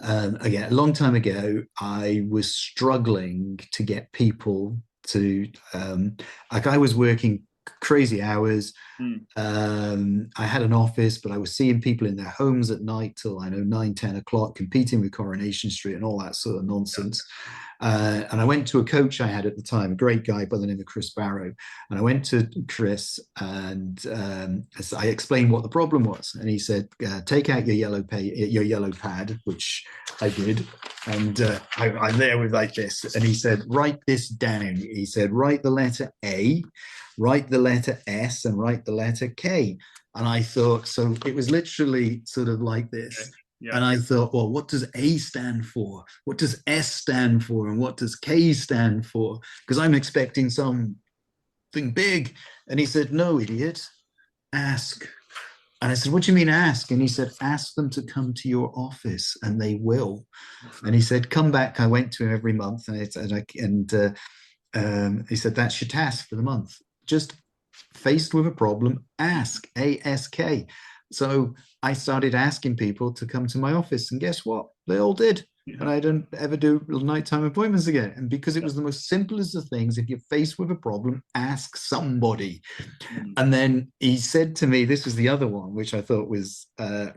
again, a long time ago, I was struggling to get people to, like I was working crazy hours. Mm. I had an office, but I was seeing people in their homes at night till I know 9, 10 o'clock, competing with Coronation Street and all that sort of Yeah. nonsense. And I went to a coach I had at the time, a great guy by the name of Chris Barrow. And I went to Chris and I explained what the problem was. And he said, take out your yellow pad, which I did. And I'm there with like this. And he said, write this down. He said, write the letter A, write the letter S, and write the letter K. And I thought, so it was literally sort of like Okay. this. Yeah. And I thought, well, what does A stand for? What does S stand for? And what does K stand for? Because I'm expecting something big. And he said, no, idiot, ask. And I said, what do you mean ask? And he said, ask them to come to your office and they will. And he said, come back. I went to him every month. And he said, that's your task for the month. Just faced with a problem, ask, ASK. So I started asking people to come to my office, and guess what? They all did. And Yeah. I don't ever do nighttime appointments again. And because it Yeah. was the most simplest of things, if you're faced with a problem, ask somebody. Mm. And then he said to me, this was the other one, which I thought was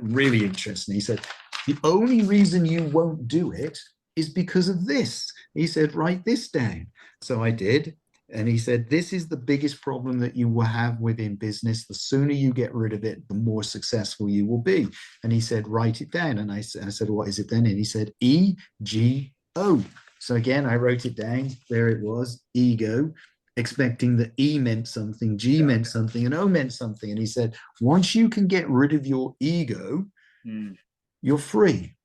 really interesting. He said, the only reason you won't do it is because of this. He said, write this down. So I did. And he said, this is the biggest problem that you will have within business. The sooner you get rid of it, the more successful you will be. And he said, write it down. And I said, what is it then? And he said, EGO. So again, I wrote it down. There it was, ego, expecting that E meant something, G Yeah. meant something, and O meant something. And he said, once you can get rid of your ego, Mm. you're free.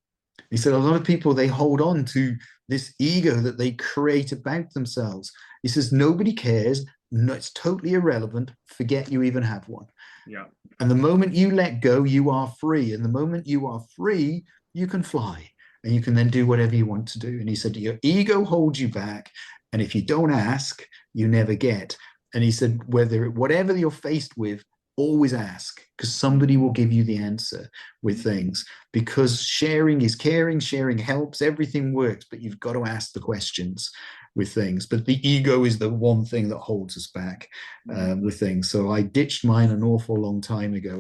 He said a lot of people, they hold on to this ego that they create about themselves. He says nobody cares. No, it's totally irrelevant. Forget you even have one. Yeah. And the moment you let go, you are free. And the moment you are free, you can fly and you can then do whatever you want to do. And he said your ego holds you back. And if you don't ask, you never get. And he said, whatever you're faced with, always ask because somebody will give you the answer with things, because sharing is caring, sharing helps, everything works, but you've got to ask the questions with things. But the ego is the one thing that holds us back Mm. with things. So I ditched mine an awful long time ago.